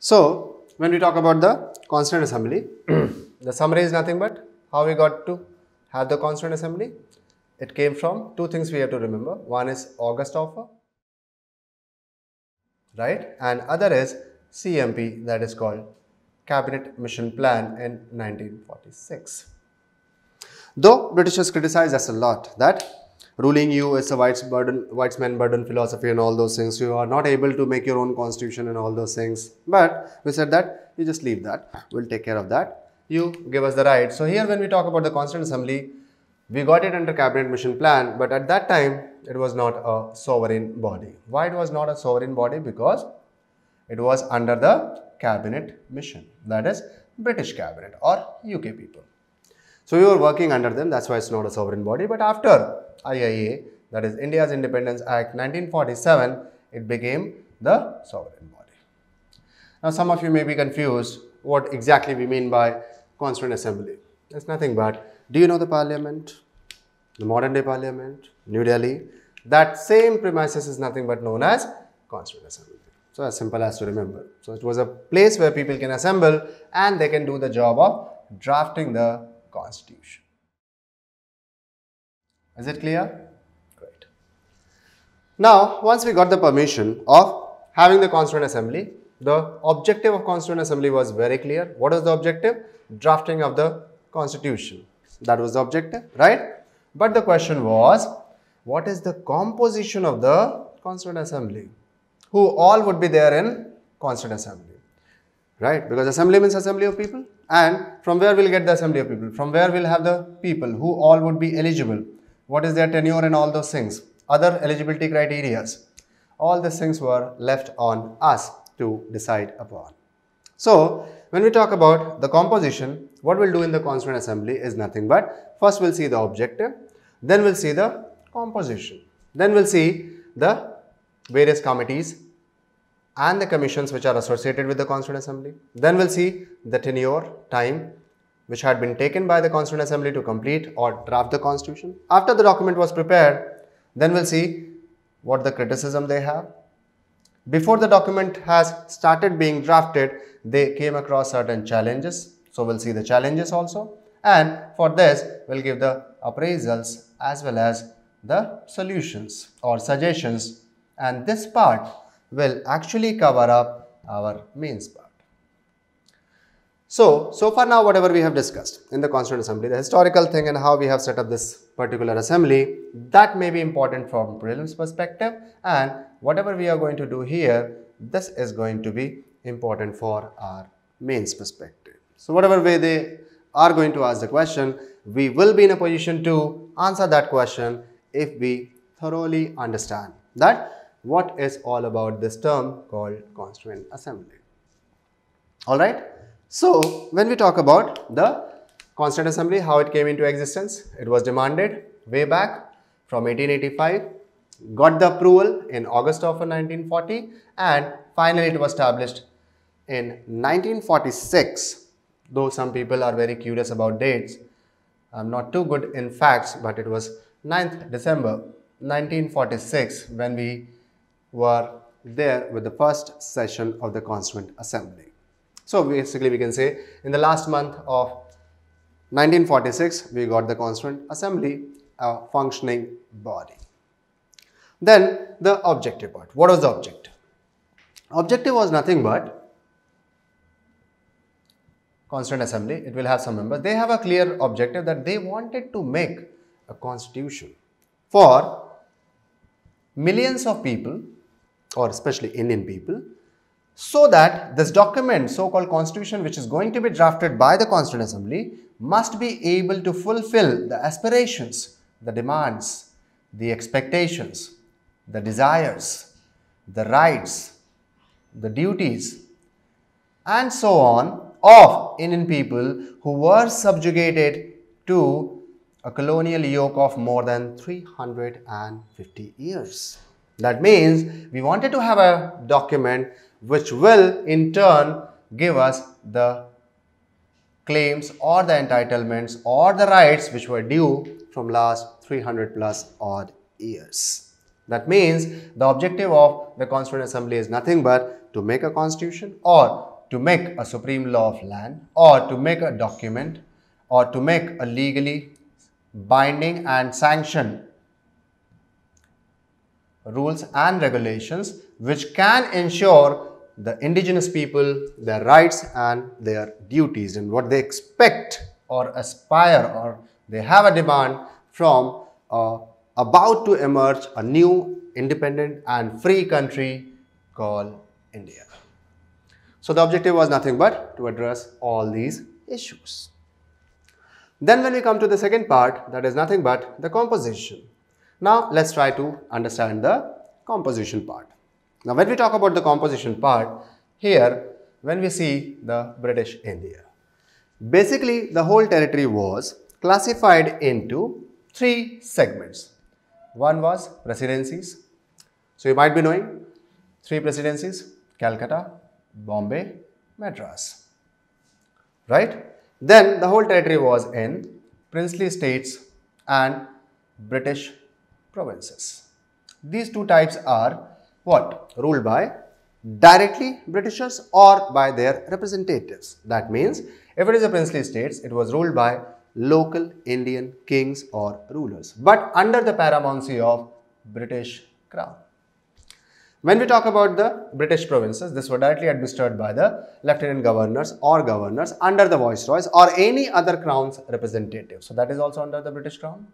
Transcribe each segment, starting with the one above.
So, when we talk about the Constituent Assembly, the summary is nothing but how we got to have the Constituent Assembly. It came from two things we have to remember. One is August offer, right? And other is CMP, that is called Cabinet Mission Plan in 1946. Though Britishers criticized us a lot that ruling you is a whitesman burden philosophy and all those things. You are not able to make your own constitution and all those things. But we said that you just leave that. We'll take care of that. You give us the right. So here when we talk about the Constituent Assembly, we got it under Cabinet Mission Plan. But at that time, it was not a sovereign body. Why it was not a sovereign body? Because it was under the Cabinet Mission. That is British Cabinet or UK people. So we were working under them. That's why it's not a sovereign body. But after IIA, that is India's Independence Act 1947, it became the sovereign body. Now some of you may be confused what exactly we mean by Constituent Assembly. It's nothing but, do you know the Parliament, the modern day Parliament, New Delhi? That same premises is nothing but known as Constituent Assembly. So as simple as to remember. So it was a place where people can assemble and they can do the job of drafting the Constitution. Is it clear? Great. Now, once we got the permission of having the Constituent Assembly, the objective of Constituent Assembly was very clear. What was the objective? Drafting of the Constitution. That was the objective, right? But the question was, what is the composition of the Constituent Assembly? Who all would be there in Constituent Assembly? Right? Because assembly means assembly of people. And from where we'll get the assembly of people? From where we'll have the people who all would be eligible? What is their tenure and all those things? Other eligibility criteria. All these things were left on us to decide upon. So, when we talk about the composition, what we'll do in the Constituent Assembly is nothing but, first we'll see the objective, then we'll see the composition, then we'll see the various committees and the commissions which are associated with the Constituent Assembly. Then we'll see the tenure, time which had been taken by the Constituent Assembly to complete or draft the Constitution. After the document was prepared, then we'll see what the criticism they have. Before the document has started being drafted, they came across certain challenges. So we'll see the challenges also. And for this, we'll give the appraisals as well as the solutions or suggestions. And this part will actually cover up our mains part. So far now whatever we have discussed in the Constituent Assembly, the historical thing and how we have set up this particular assembly, that may be important from prelims perspective, and whatever we are going to do here, this is going to be important for our mains perspective. So whatever way they are going to ask the question, we will be in a position to answer that question if we thoroughly understand that what is all about this term called Constituent Assembly. Alright, so when we talk about the Constituent Assembly, how it came into existence, it was demanded way back from 1885, got the approval in August of 1940, and finally it was established in 1946. Though some people are very curious about dates, I'm not too good in facts, but it was 9th December 1946 when we were there with the first session of the Constituent Assembly. So basically we can say in the last month of 1946 we got the Constituent Assembly, a functioning body. Then the objective part. What was the objective? Objective was nothing but Constituent Assembly, it will have some members. They have a clear objective that they wanted to make a constitution for millions of people, or especially Indian people, so that this document, so-called constitution, which is going to be drafted by the Constituent Assembly, must be able to fulfill the aspirations, the demands, the expectations, the desires, the rights, the duties, and so on of Indian people who were subjugated to a colonial yoke of more than 350 years. That means we wanted to have a document which will in turn give us the claims or the entitlements or the rights which were due from last 300 plus odd years. That means the objective of the Constituent Assembly is nothing but to make a constitution or to make a supreme law of land, or to make a document, or to make a legally binding and sanctioned rules and regulations which can ensure the indigenous people their rights and their duties and what they expect or aspire or they have a demand from about to emerge a new independent and free country called India. So the objective was nothing but to address all these issues. Then when we come to the second part, that is nothing but the composition. Now let's try to understand the composition part. Now when we talk about the composition part, here when we see the British India, basically the whole territory was classified into three segments. One was presidencies. So you might be knowing three presidencies: Calcutta, Bombay, Madras. Right? Then the whole territory was in princely states and British provinces. These two types are what? Ruled by directly Britishers or by their representatives. That means if it is a princely states, it was ruled by local Indian kings or rulers, but under the paramountcy of British Crown. When we talk about the British provinces, this were directly administered by the lieutenant governors or governors under the viceroys or any other crown's representative. So that is also under the British Crown.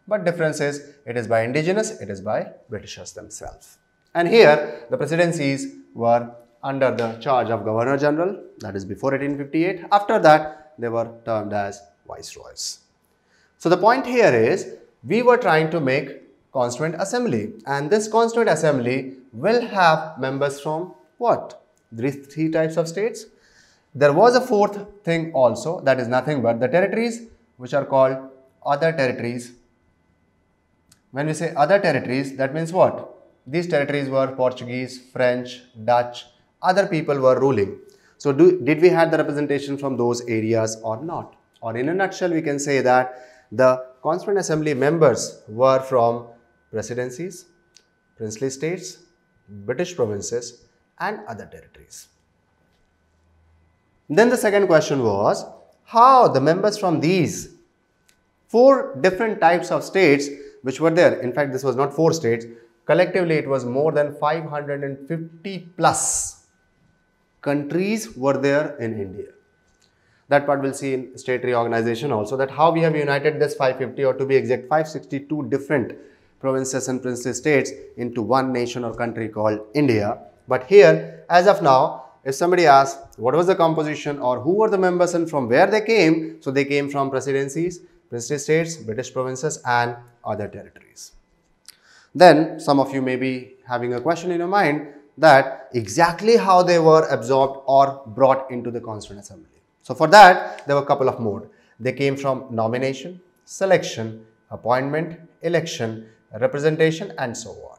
But difference is, it is by indigenous, it is by Britishers themselves. And here the presidencies were under the charge of Governor General, that is before 1858. After that, they were termed as viceroys. So the point here is, we were trying to make Constituent Assembly, and this Constituent Assembly will have members from what? These three types of states. There was a fourth thing also, that is nothing but the territories which are called other territories. When we say other territories, that means what? These territories were Portuguese, French, Dutch, other people were ruling. So did we have the representation from those areas or not? Or in a nutshell, we can say that the Constituent Assembly members were from presidencies, princely states, British provinces and other territories. Then the second question was, how the members from these four different types of states which were there, in fact this was not four states, collectively it was more than 550 plus countries were there in India. That part we'll see in state reorganization also, that how we have united this 550 or to be exact 562 different provinces and princely states into one nation or country called India. But here, as of now, if somebody asks what was the composition or who were the members and from where they came, so they came from presidencies, princely states, British provinces and other territories. Then some of you may be having a question in your mind that exactly how they were absorbed or brought into the Constituent Assembly. So for that, there were a couple of modes. They came from nomination, selection, appointment, election, representation and so on.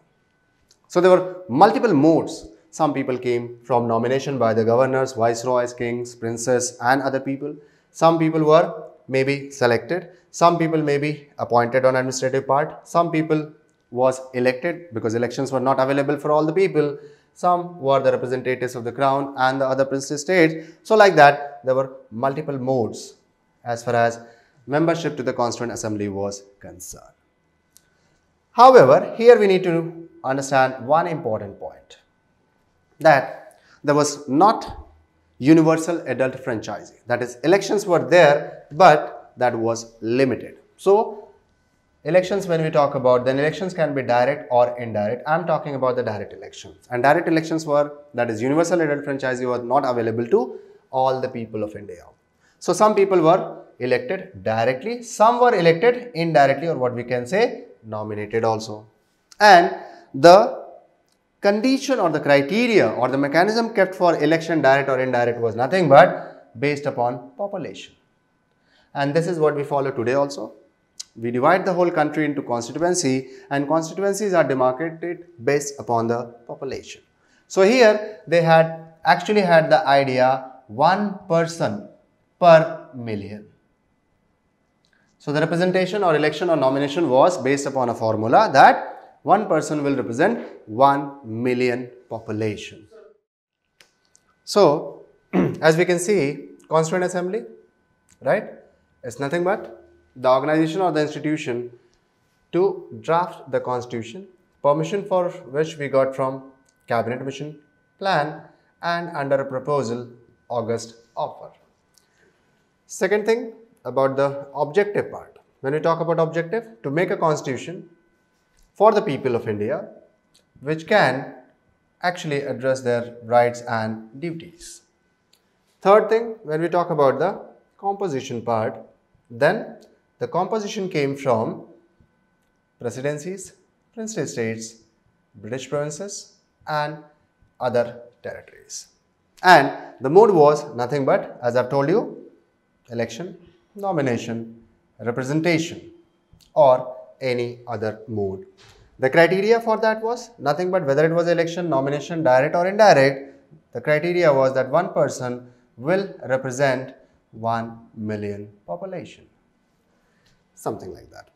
So there were multiple modes. Some people came from nomination by the governors, viceroys, kings, princes and other people. Some people were maybe selected. Some people may be appointed on administrative part. Some people was elected because elections were not available for all the people. Some were the representatives of the crown and the other princely states. So like that, there were multiple modes as far as membership to the Constituent Assembly was concerned. However, here we need to understand one important point, that there was not universal adult franchising. That is, elections were there, but that was limited. So elections, when we talk about, then elections can be direct or indirect. I am talking about the direct elections. And direct elections were, that is, universal adult franchising was not available to all the people of India. So some people were elected directly, some were elected indirectly, or what we can say, nominated also. And the condition or the criteria or the mechanism kept for election direct or indirect was nothing but based upon population. And this is what we follow today also. We divide the whole country into constituency, and constituencies are demarcated based upon the population. So here they had actually had the idea one person per million. So the representation or election or nomination was based upon a formula that one person will represent 1 million population. So as we can see, Constituent Assembly, right? It's nothing but the organization or the institution to draft the constitution, permission for which we got from Cabinet Mission Plan and under a proposal August offer. Second thing about the objective part. When we talk about objective, to make a constitution for the people of India which can actually address their rights and duties. Third thing, when we talk about the composition part, then the composition came from presidencies, princely states, British provinces and other territories. And the mode was nothing but, as I've told you, election, nomination, representation or any other mode. The criteria for that was nothing but whether it was election, nomination, direct or indirect. The criteria was that one person will represent 1 million population. Something like that.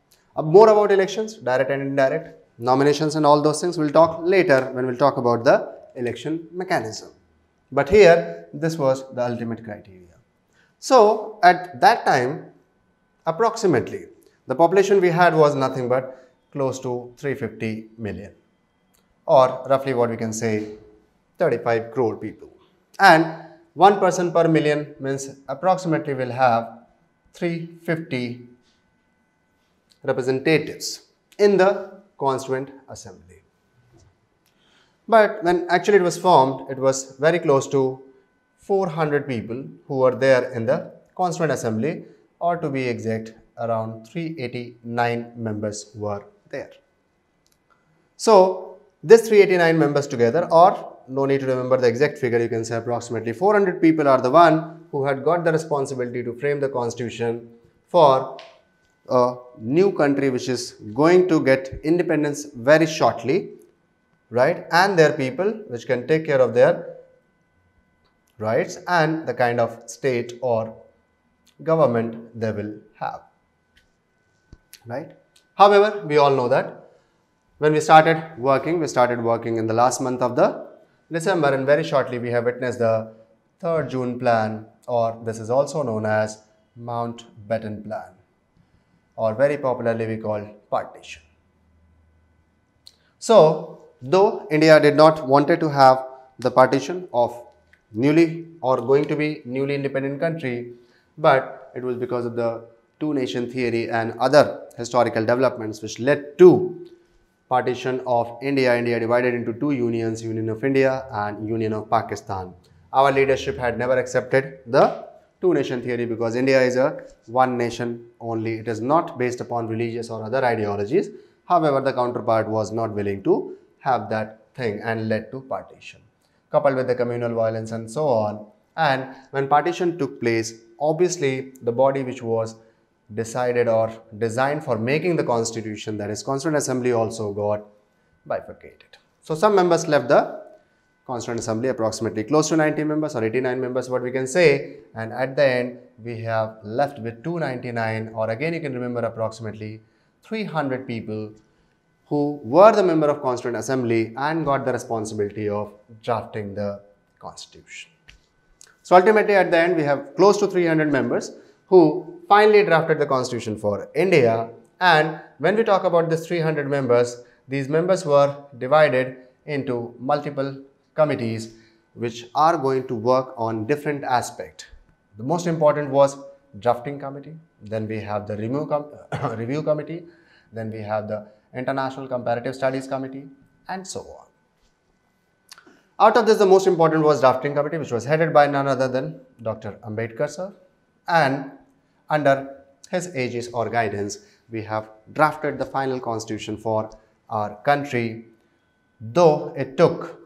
More about elections, direct and indirect, nominations and all those things we'll talk later when we'll talk about the election mechanism. But here, this was the ultimate criteria. So, at that time, approximately, the population we had was nothing but close to 350 million or roughly what we can say 35 crore people. And 1 person per million means approximately we'll have 350 representatives in the Constituent Assembly. But when actually it was formed, it was very close to 400 people who were there in the Constituent Assembly, or to be exact, around 389 members were there. So, this 389 members together, or no need to remember the exact figure, you can say approximately 400 people are the one who had got the responsibility to frame the constitution for a new country which is going to get independence very shortly, right? And their people which can take care of their rights and the kind of state or government they will have, right? However, we all know that when we started working in the last month of the December, and very shortly we have witnessed the 3rd June plan, or this is also known as Mountbatten plan, or very popularly we call partition. So, though India did not wanted to have the partition of newly or going to be newly independent country, but it was because of the two-nation theory and other historical developments which led to partition of India. India divided into two unions, Union of India and Union of Pakistan. Our leadership had never accepted the two-nation theory because India is a one nation only. It is not based upon religious or other ideologies. However, the counterpart was not willing to have that thing and led to partition, coupled with the communal violence and so on. And when partition took place, obviously the body which was decided or designed for making the constitution, that is Constituent Assembly, also got bifurcated. So some members left the Constituent Assembly, approximately close to 90 members or 89 members what we can say, and at the end we have left with 299, or again you can remember approximately 300 people who were the member of Constituent Assembly and got the responsibility of drafting the constitution. So ultimately at the end we have close to 300 members who finally drafted the constitution for India. And when we talk about this 300 members, these members were divided into multiple committees which are going to work on different aspects. The most important was drafting committee, then we have the review committee, then we have the International Comparative Studies Committee, and so on. Out of this, the most important was drafting committee, which was headed by none other than Dr. Ambedkar sir, and under his aegis or guidance, we have drafted the final constitution for our country, though it took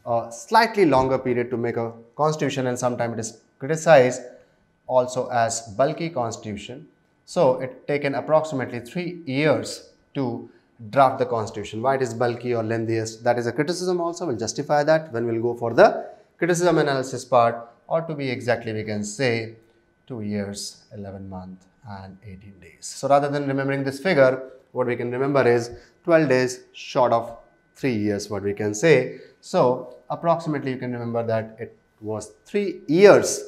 a slightly longer period to make a constitution, and sometimes it is criticized also as bulky constitution. So it taken approximately 3 years to draft the constitution. Why it is bulky or lengthiest, that is a criticism also. We'll justify that when we'll go for the criticism analysis part, or to be exactly we can say 2 years, 11 months and 18 days. So rather than remembering this figure, what we can remember is 12 days short of 3 years, what we can say. So approximately you can remember that it was 3 years,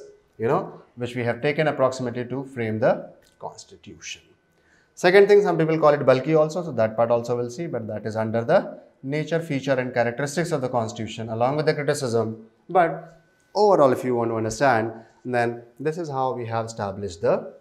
which we have taken approximately to frame the constitution. Second thing, some people call it bulky also, so that part also we'll see, but that is under the nature, feature and characteristics of the constitution along with the criticism. But overall, if you want to understand, then this is how we have established the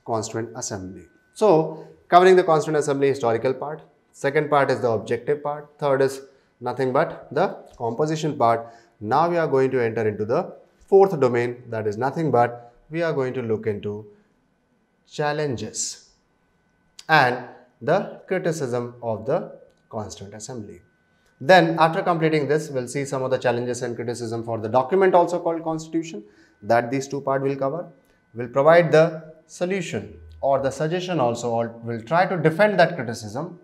Constituent Assembly. So, covering the Constituent Assembly historical part, second part is the objective part, third is nothing but the composition part. Now we are going to enter into the fourth domain, that is nothing but we are going to look into challenges and the criticism of the Constituent Assembly. Then after completing this, we'll see some of the challenges and criticism for the document also called Constitution, that these two parts will cover. We'll provide the solution or the suggestion also, or we'll try to defend that criticism,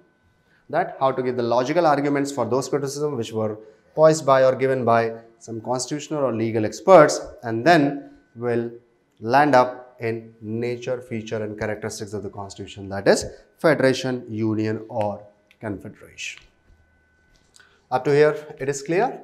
that how to give the logical arguments for those criticisms which were poised by or given by some constitutional or legal experts, and then we'll land up in nature, feature and characteristics of the constitution, that is federation, union or confederation. Up to here it is clear?